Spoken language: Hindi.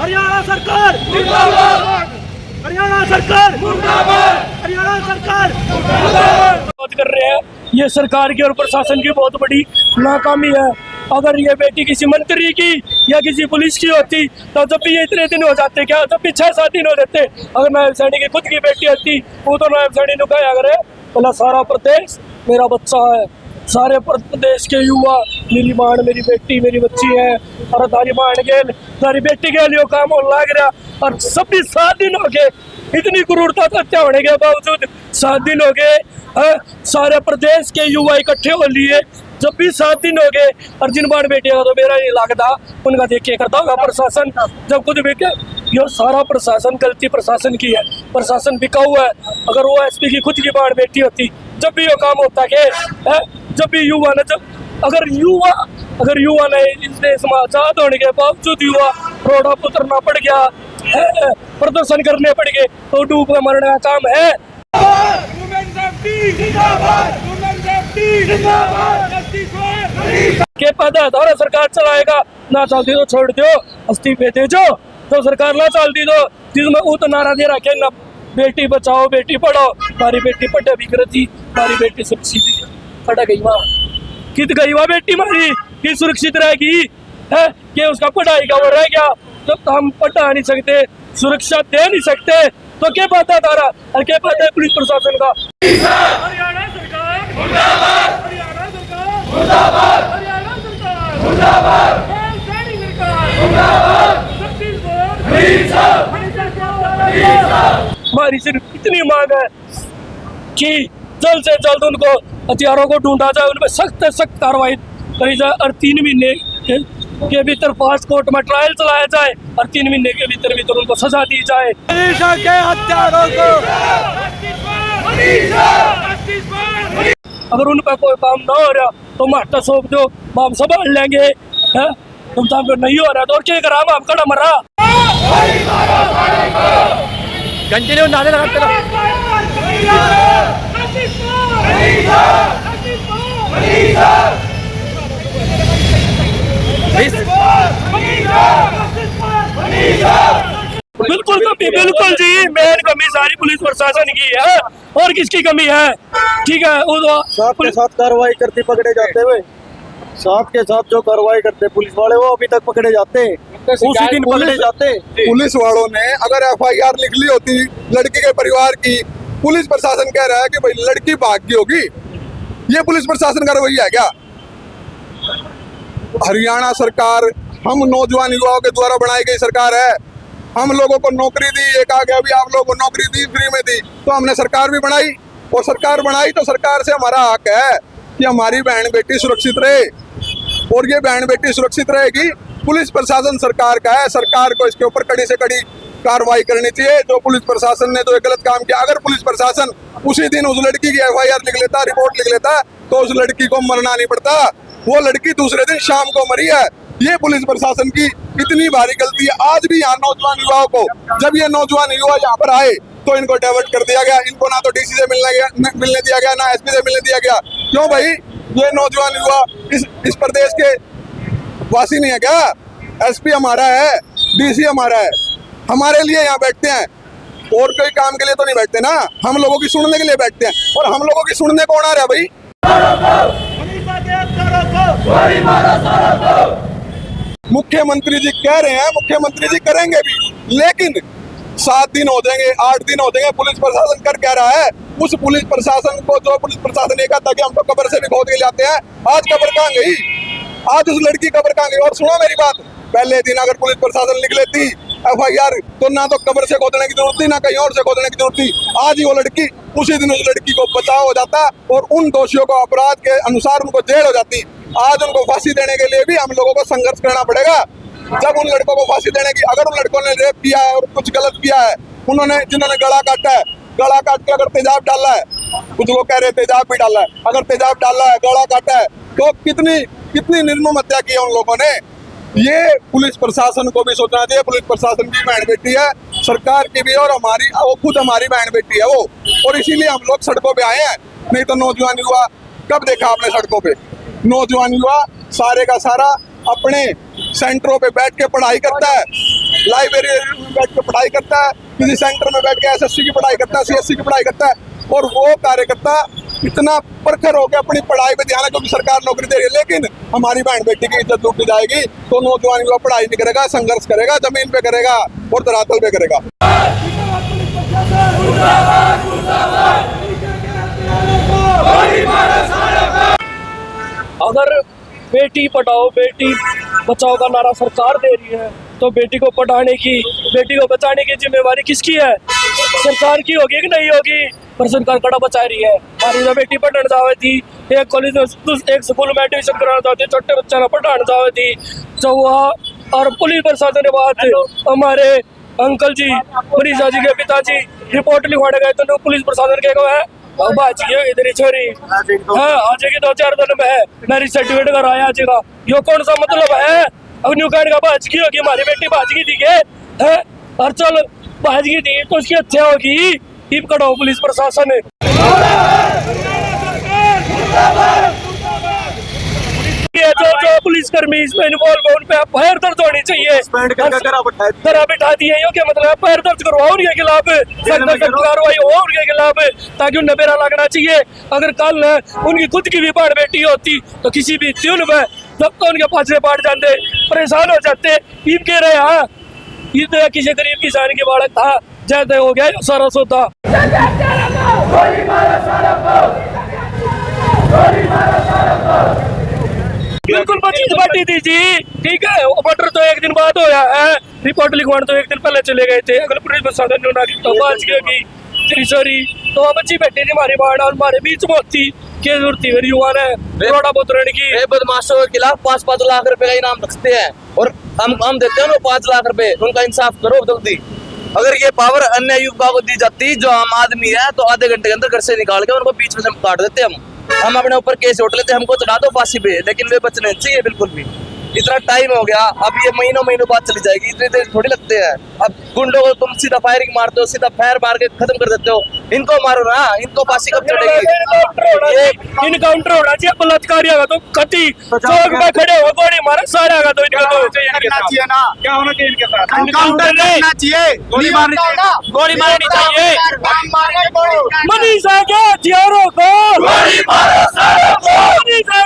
हरियाणा सरकार मुर्दाबाद, हरियाणा सरकार मुर्दाबाद, हरियाणा सरकार बात कर रहे हैं। ये सरकार की और प्रशासन की बहुत बड़ी नाकामी है। अगर ये बेटी किसी मंत्री की या किसी पुलिस की होती तो जब भी ये इतने दिन हो जाते, क्या जब भी 6-7 दिन हो जाते। अगर नायब सैनी की खुद की बेटी होती वो तो नायब सैनी ने कहा अगर बोला सारा प्रदेश मेरा बच्चा है, सारे प्रदेश के युवा मेरी बाण मेरी बेटी मेरी बच्ची है और तारी बाण गेल तारी बेटी के लिए काम हो लग रहा। और सब भी 7 दिन हो गए, इतनी क्रूरता हत्या होने के बावजूद 7 दिन हो गए। सारे प्रदेश के युवा इकट्ठे हो लिए, जब भी 7 दिन हो गए और जिन बाण बेटे का तो मेरा नहीं लगता उनका देख के करता होगा प्रशासन। जब खुद भी ये सारा प्रशासन गलती प्रशासन की है, प्रशासन बिका हुआ है। अगर वो एसपी की खुद की बाण बेटी होती जब भी ये काम होता के जब भी युवा ने अगर युवा ने इस देश में आजाद होने के बावजूद युवा रोडों पर उतरना पड़ गया है, प्रदर्शन करने पड़ गए तो डूब के मरने का काम है। के पद है सरकार चलाएगा ना चलती तो छोड़ दो, इस्तीफे दे जो तो सरकार ना चलती तो जिसमें वो तो नारा दे रखे ना बेटी बचाओ बेटी पढ़ाओ। हमारी बेटी पढ़े भी करती, हमारी बेटी सुरक्षित पढ़ गई वहाँ कित गई वहाँ बेटी हमारी कि सुरक्षित रहेगी है कि उसका पढ़ाई का वो रह गया। तो हम पढ़ा नहीं सकते, सुरक्षा दे नहीं सकते तो क्या बात है तारा और क्या बात है पुलिस प्रशासन का। हरियाणा सरकार मुर्दाबाद, हरियाणा सरकार मुर्दाबाद, हरियाणा सरकार मुर्दाबाद, हमारी सिर्फ इतनी मांग है कि जल्द से जल्द उनको हथियारों को ढूंढा जाए, उनमें सख्त सख्त कार्रवाई करी जाए और 3 महीने के भीतर फास्ट कोर्ट में ट्रायल चलाया जाए और 3 महीने के भीतर उनको सजा दी जाए। के हत्यारों को अगर उन पर कोई काम ना हो रहा तो मास्टर सौंप दो, हम संभाल लेंगे। तुम तो नहीं हो रहा तो और क्या करा हम कड़ा मरा कंटिन्यू नारे लगाते बिल्कुल कमी, बिल्कुल जी मेन कमी सारी पुलिस प्रशासन की है और किसकी कमी है। ठीक है वो तो साथ के साथ कार्रवाई करते पकड़े जाते हुए, साथ के साथ जो कार्रवाई करते पुलिस वाले वो अभी तक पकड़े जाते, उसी दिन पकड़े जाते। पुलिस वालों ने अगर FIR लिख ली होती लड़की के परिवार की, पुलिस प्रशासन कह रहा है कि भाई लड़की भाग गई होगी, ये पुलिस प्रशासन का रवैया है क्या। हरियाणा सरकार हम नौजवान युवाओं के द्वारा बनाई गई सरकार है, हम लोगों को नौकरी दी, एक आ गया अभी आप लोगों को नौकरी दी फ्री में दी, तो हमने सरकार भी बनाई और सरकार बनाई तो सरकार से हमारा हक है कि हमारी बहन बेटी सुरक्षित रहे और ये बहन बेटी सुरक्षित रहेगी। पुलिस प्रशासन सरकार का है, सरकार को इसके ऊपर कड़ी से कड़ी कार्रवाई करनी चाहिए। जो पुलिस प्रशासन ने जो एक गलत काम किया, अगर पुलिस प्रशासन उसी दिन उस लड़की की FIR लिख लेता, रिपोर्ट लिख लेता तो उस लड़की को मरना नहीं पड़ता, वो लड़की दूसरे दिन शाम को मरी है। ये पुलिस प्रशासन की इतनी भारी गलती है। आज भी यहाँ नौजवान युवाओं को, जब ये नौजवान युवा यहाँ पर आए तो इनको डाइवर्ट कर दिया गया, इनको ना तो DC से मिलने दिया गया, ना SP से मिलने दिया गया। क्यों भाई, ये नौजवान युवा इस प्रदेश के वासी नहीं है क्या। SP हमारा है, DC हमारा है, हमारे लिए यहाँ बैठते हैं और कोई काम के लिए तो नहीं बैठते ना, हम लोगों की सुनने के लिए बैठते हैं। और हम लोगों की सुनने कौन आ रहा है भाई, मुख्यमंत्री जी कह रहे हैं, मुख्यमंत्री जी करेंगे भी, लेकिन 7 दिन हो जाएंगे 8 दिन हो जाएंगे, पुलिस प्रशासन कर क्या रहा है। उस पुलिस प्रशासन को जो पुलिस प्रशासन ये कहता कि हम तो कब्र से भी खोद के लाते हैं, आज कब्र कहाँ गई, आज उस लड़की कब्र कहाँ गई। और सुनो मेरी बात, पहले दिन अगर पुलिस प्रशासन लिख लेती FIR तो ना तो कब्र से खोदने की जरूरत थी, ना कहीं और से खोदने की जरूरत थी। आज ही वो लड़की उसी दिन उस लड़की को बचाव हो जाता और उन दोषियों को अपराध के अनुसार उनको जेल हो जाती। आज उनको फांसी देने के लिए भी हम लोगों को संघर्ष करना पड़ेगा। जब उन लड़कों को फांसी देने की, अगर उन लड़कों ने रेप किया है और कुछ गलत किया है, उन्होंने जिन्होंने गला काटा है, गला काट के अगर तेजाब डाला है, कुछ लोग कह रहे तेजाब भी डाला है, अगर तेजाब डाला है, गला काटा है, तो कितनी निर्मम हत्या की है उन लोगों ने। ये पुलिस प्रशासन को भी सोचना चाहिए। पुलिस प्रशासन की बहन बेटी है, सरकार की भी, और हमारी, वो खुद हमारी बहन बेटी है वो, और इसीलिए हम लोग सड़कों पे आए हैं। नहीं तो नौजवान युवा कब देखा आपने सड़कों पे, नौजवान युवा सारे का सारा अपने सेंटरों पे बैठ के पढ़ाई करता है, लाइब्रेरी में बैठ के पढ़ाई करता है, किसी सेंटर में बैठ के एसएससी की पढ़ाई करता है, सीएससी की पढ़ाई करता है, और वो कार्यकर्ता इतना प्रखर होकर अपनी पढ़ाई पे ध्यान है क्योंकि सरकार नौकरी दे रही है। लेकिन हमारी बहन बेटी की इज्जत लूटी जाएगी तो नौजवान युवा पढ़ाई नहीं करेगा, संघर्ष करेगा, जमीन पे करेगा और धरातल पे करेगा। अगर बेटी पढ़ाओ बेटी बचाओ का नारा सरकार दे रही है तो बेटी को पढ़ाने की, बेटी को बचाने की जिम्मेवारी किसकी है? सरकार की होगी कि नहीं होगी? पर सरकार कड़ा बचा रही है। हमारी जो बेटी पढ़ने जावे थी, एक कॉलेज में एक स्कूल में एडमिशन कराना चाहती, छोटे बच्चा पढ़ाने जावे थी, जो वहाँ और पुलिस प्रशासन के बाद हमारे अंकल जी मनीषा जी के पिताजी रिपोर्ट लिखवाने गए तो पुलिस प्रशासन के है इधर ही छोरी हाँ आ जाएगी 2-4 दिन में है, मैरिज सर्टिफिकेट कर आया जाएगा। यो कौन सा मतलब है? अब न्यू कहने का बाज की होगी, हमारी बेटी बाज की थी है और चल बाज की थी तो उसकी हत्या होगी। टीप करो पुलिस प्रशासन जो पुलिसकर्मी इसमें इन्वॉल्व है उन पे पैर दर्द होनी चाहिए। करा बिठा दिए यो क्या मतलब? पैर दर्द करवाओ उनके खिलाफ, कार्रवाई हो उनके खिलाफ ताकि उन्हें बेरा लगना चाहिए। अगर कल उनकी खुद की भी बाढ़ बेटी होती तो किसी भी ट्यून में जब तो उनके पास बाढ़ जाते, परेशान हो जाते। ईब कह रहे हैं ये तो किसी गरीब किसान की बाढ़ था, ज्यादा हो गया सारा सौदा। बिल्कुल बाटी थी जी, ठीक है। ऑर्डर तो एक दिन बाद होया है, रिपोर्ट लिखवाने तो एक दिन पहले चले गए थे। अगर पुलिस प्रशासन ने तो बाज की सॉरी तो अब अच्छी बैठी थी हमारी बाढ़ और हमारे बीच में होती क्या जरूरत थी? मेरी युवा ने थोड़ा बहुत रण की बदमाशों के खिलाफ 5-5 लाख रुपए का इनाम रखते हैं और हम देते हैं ना 5 लाख रुपए। उनका इंसाफ करो जल्दी। अगर ये पावर अन्य युवकों को दी जाती जो आम आदमी है तो आधे घंटे के अंदर घर से निकाल के उनको बीच में से काट देते। हम अपने ऊपर केस उठ लेते, हमको चढ़ा दो फांसी पे, लेकिन वे बचने चाहिए बिल्कुल भी। इतना टाइम हो गया, अब ये महीनों बाद चली जाएगी, इतनी देर थोड़ी लगते हैं। अब गुंडों को तुम सीधा फायरिंग मारते हो, सीधा फायर मार के खत्म कर देते हो। इनको मारो ना, इनको फांसी कब चढ़ेगी? इनकाउंटर होना चाहिए, बलात्कारी होगा तो कति चौक में खड़े हो गोली मारे सारे होगा तो इनका तो चाहिए ना, क्या होना चाहिए इनके साथ? एनकाउंटर करना चाहिए, गोली मारनी चाहिए, गोली मारनी चाहिए। मनीषा के हथियारों को गोली मारो, मनीषा